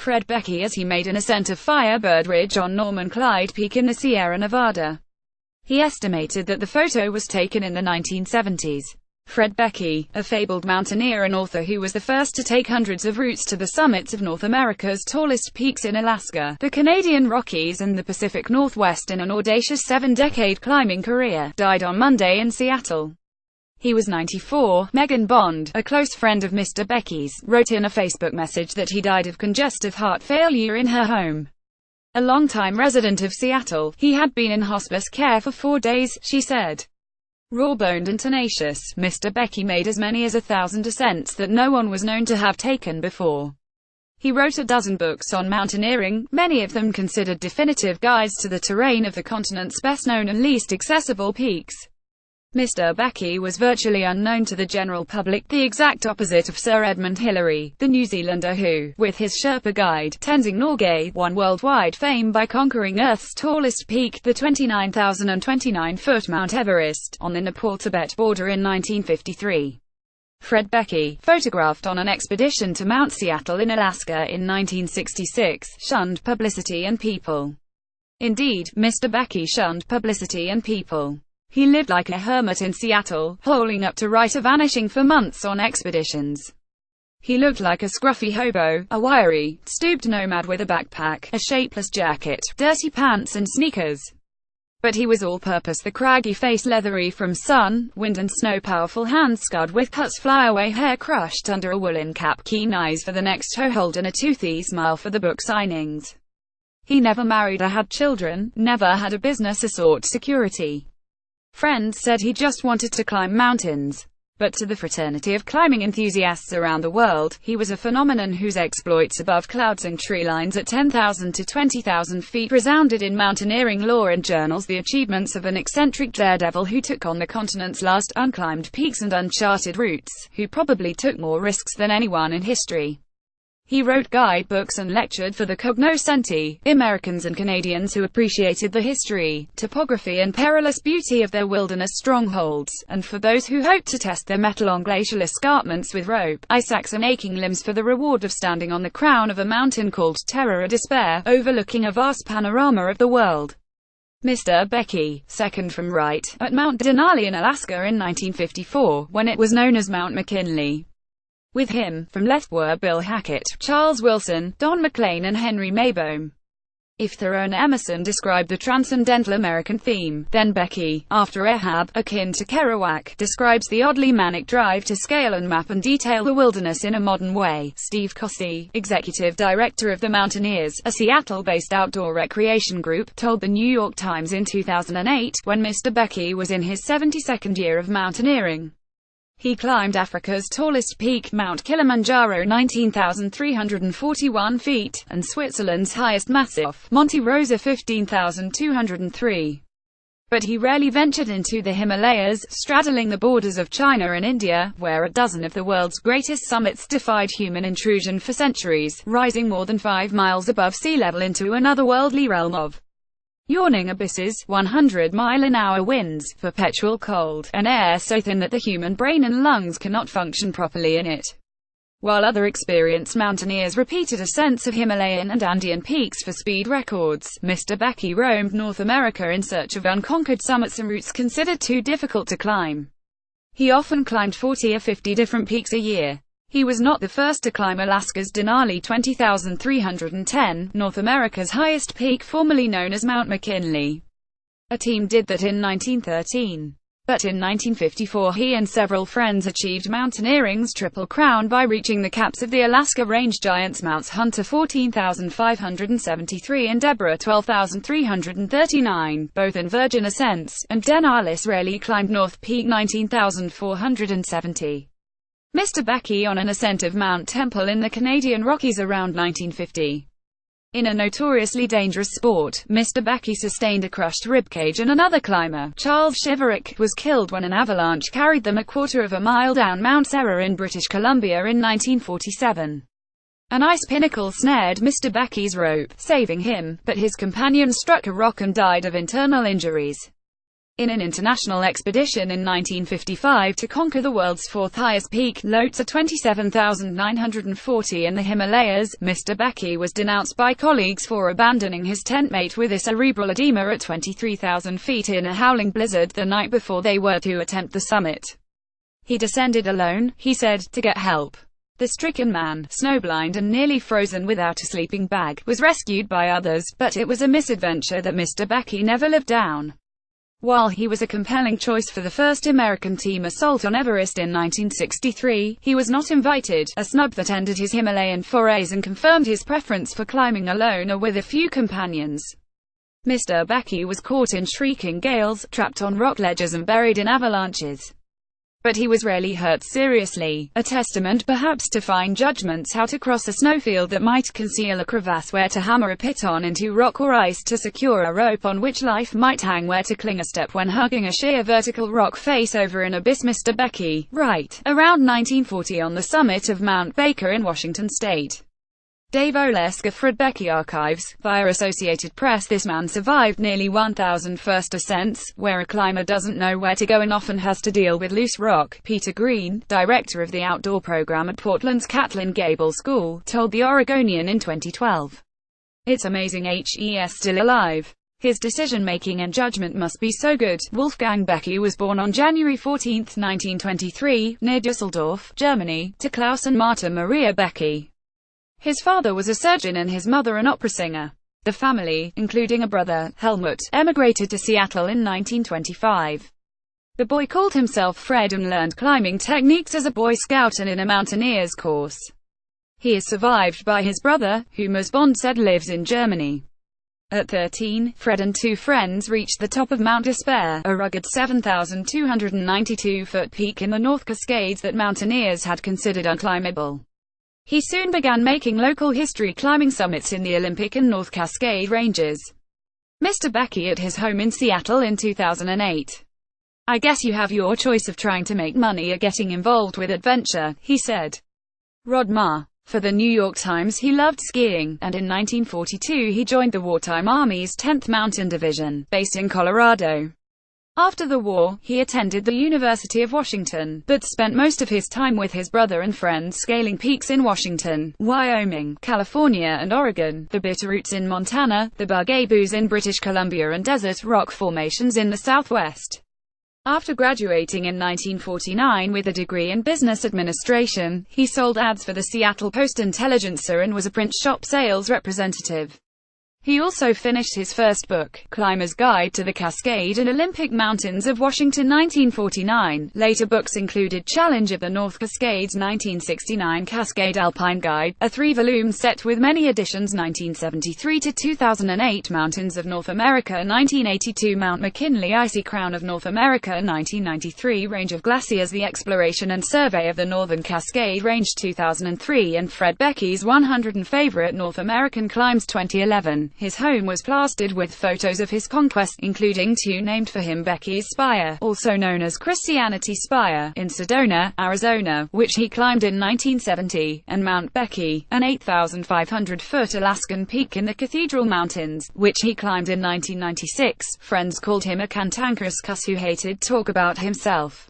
Fred Beckey as he made an ascent of Firebird Ridge on Norman Clyde Peak in the Sierra Nevada. He estimated that the photo was taken in the 1970s. Fred Beckey, a fabled mountaineer and author who was the first to take hundreds of routes to the summits of North America's tallest peaks in Alaska, the Canadian Rockies and the Pacific Northwest in an audacious 7-decade climbing career, died on Monday in Seattle. He was 94. Megan Bond, a close friend of Mr. Beckey's, wrote in a Facebook message that he died of congestive heart failure in her home. A longtime resident of Seattle, he had been in hospice care for 4 days, she said. Raw-boned and tenacious, Mr. Beckey made as many as 1,000 ascents that no one was known to have taken before. He wrote a dozen books on mountaineering, many of them considered definitive guides to the terrain of the continent's best-known and least accessible peaks. Mr. Beckey was virtually unknown to the general public, the exact opposite of Sir Edmund Hillary, the New Zealander who, with his Sherpa guide, Tenzing Norgay, won worldwide fame by conquering Earth's tallest peak, the 29,029-foot Mount Everest, on the Nepal-Tibet border in 1953. Fred Beckey, photographed on an expedition to Mount Seattle in Alaska in 1966, shunned publicity and people. Indeed, Mr. Beckey shunned publicity and people. He lived like a hermit in Seattle, holing up to right of vanishing for months on expeditions. He looked like a scruffy hobo, a wiry, stooped nomad with a backpack, a shapeless jacket, dirty pants and sneakers. But he was all-purpose, the craggy face leathery from sun, wind and snow, powerful hands scarred with cuts, flyaway hair crushed under a woolen cap, keen eyes for the next toehold and a toothy smile for the book signings. He never married or had children, never had a business or sought security. Friends said he just wanted to climb mountains. But to the fraternity of climbing enthusiasts around the world, he was a phenomenon whose exploits above clouds and tree lines at 10,000 to 20,000 feet resounded in mountaineering lore and journals, the achievements of an eccentric daredevil who took on the continent's last unclimbed peaks and uncharted routes, who probably took more risks than anyone in history. He wrote guidebooks and lectured for the cognoscenti, Americans and Canadians who appreciated the history, topography and perilous beauty of their wilderness strongholds, and for those who hoped to test their mettle on glacial escarpments with rope, ice axe and aching limbs for the reward of standing on the crown of a mountain called Terror or Despair, overlooking a vast panorama of the world. Mr. Beckey, second from right, at Mount Denali in Alaska in 1954, when it was known as Mount McKinley. With him, from left were Bill Hackett, Charles Wilson, Don McLean and Henry Maybohm. If Thoreau and Emerson described the transcendental American theme, then Beckey, after Ahab, akin to Kerouac, describes the oddly manic drive to scale and map and detail the wilderness in a modern way. Steve Cossey, executive director of the Mountaineers, a Seattle-based outdoor recreation group, told the New York Times in 2008, when Mr. Beckey was in his 72nd year of mountaineering. He climbed Africa's tallest peak, Mount Kilimanjaro 19,341 feet, and Switzerland's highest massif, Monte Rosa 15,203. But he rarely ventured into the Himalayas, straddling the borders of China and India, where a dozen of the world's greatest summits defied human intrusion for centuries, rising more than 5 miles above sea level into an otherworldly realm of yawning abysses, 100-mile-an-hour winds, perpetual cold, and air so thin that the human brain and lungs cannot function properly in it. While other experienced mountaineers repeated ascents of Himalayan and Andean peaks for speed records, Mr. Beckey roamed North America in search of unconquered summits and routes considered too difficult to climb. He often climbed 40 or 50 different peaks a year. He was not the first to climb Alaska's Denali 20,310, North America's highest peak, formerly known as Mount McKinley. A team did that in 1913. But in 1954 he and several friends achieved mountaineering's Triple Crown by reaching the caps of the Alaska range giants Mounts Hunter 14,573 and Deborah 12,339, both in virgin ascents, and Denali's rarely climbed North Peak 19,470. Mr. Beckey on an ascent of Mount Temple in the Canadian Rockies around 1950. In a notoriously dangerous sport, Mr. Beckey sustained a crushed ribcage and another climber, Charles Shiverick, was killed when an avalanche carried them a quarter of a mile down Mount Serra in British Columbia in 1947. An ice pinnacle snared Mr. Beckey's rope, saving him, but his companion struck a rock and died of internal injuries. In an international expedition in 1955 to conquer the world's fourth highest peak, Lhotse 27,940 in the Himalayas, Mr. Beckey was denounced by colleagues for abandoning his tentmate with a cerebral edema at 23,000 feet in a howling blizzard the night before they were to attempt the summit. He descended alone, he said, to get help. The stricken man, snowblind and nearly frozen without a sleeping bag, was rescued by others, but it was a misadventure that Mr. Beckey never lived down. While he was a compelling choice for the first American team assault on Everest in 1963, he was not invited, a snub that ended his Himalayan forays and confirmed his preference for climbing alone or with a few companions. Mr. Beckey was caught in shrieking gales, trapped on rock ledges and buried in avalanches. But he was rarely hurt seriously, a testament perhaps to fine judgments how to cross a snowfield that might conceal a crevasse, where to hammer a piton into rock or ice to secure a rope on which life might hang, where to cling a step when hugging a sheer vertical rock face over an abyss. Mr. Beckey, right, around 1940 on the summit of Mount Baker in Washington state. Dave Olesk, Fred Beckey Archives. Via Associated Press, this man survived nearly 1,000 first ascents, where a climber doesn't know where to go and often has to deal with loose rock. Peter Green, director of the outdoor program at Portland's Catlin Gable School, told The Oregonian in 2012. It's amazing he's still alive. His decision-making and judgment must be so good. Wolfgang Beckey was born on January 14, 1923, near Düsseldorf, Germany, to Klaus and Martha Maria Beckey. His father was a surgeon and his mother an opera singer. The family, including a brother, Helmut, emigrated to Seattle in 1925. The boy called himself Fred and learned climbing techniques as a Boy Scout and in a mountaineer's course. He is survived by his brother, whom, as Bond said, lives in Germany. At 13, Fred and two friends reached the top of Mount Despair, a rugged 7,292-foot peak in the North Cascades that mountaineers had considered unclimbable. He soon began making local history, climbing summits in the Olympic and North Cascade ranges. Mr. Beckey at his home in Seattle in 2008. I guess you have your choice of trying to make money or getting involved with adventure, he said. Rod Ma. For the New York Times, he loved skiing, and in 1942 he joined the wartime Army's 10th Mountain Division, based in Colorado. After the war, he attended the University of Washington, but spent most of his time with his brother and friends scaling peaks in Washington, Wyoming, California and Oregon, the Bitterroots in Montana, the Bugaboos in British Columbia and desert rock formations in the Southwest. After graduating in 1949 with a degree in business administration, he sold ads for the Seattle Post-Intelligencer and was a print shop sales representative. He also finished his first book, Climber's Guide to the Cascade and Olympic Mountains of Washington 1949. Later books included Challenge of the North Cascades 1969, Cascade Alpine Guide, a 3-volume set with many editions 1973 to 2008, Mountains of North America 1982, Mount McKinley, Icy Crown of North America 1993, Range of Glaciers, The Exploration and Survey of the Northern Cascade Range 2003, and Fred Beckey's 100 Favorite North American Climbs 2011. His home was plastered with photos of his conquests, including two named for him: Beckey's Spire, also known as Christianity Spire, in Sedona, Arizona, which he climbed in 1970, and Mount Beckey, an 8,500-foot Alaskan peak in the Cathedral Mountains, which he climbed in 1996. Friends called him a cantankerous cuss who hated talk about himself.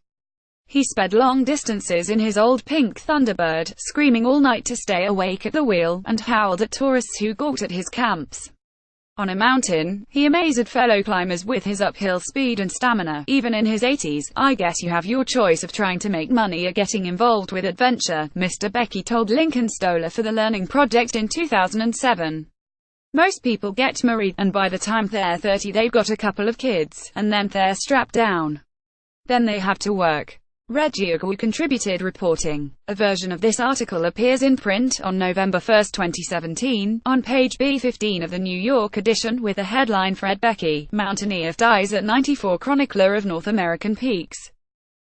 He sped long distances in his old pink Thunderbird, screaming all night to stay awake at the wheel, and howled at tourists who gawked at his camps. On a mountain, he amazed fellow climbers with his uphill speed and stamina. Even in his 80s, I guess you have your choice of trying to make money or getting involved with adventure, Mr. Beckey told Lincoln Stoller for the Learning Project in 2007. Most people get married, and by the time they're 30 they've got a couple of kids, and then they're strapped down. Then they have to work. Reggie Agnew contributed, reporting. A version of this article appears in print on November 1, 2017, on page B15 of the New York edition, with the headline Fred Beckey, Mountaineer, Dies at 94, Chronicler of North American Peaks.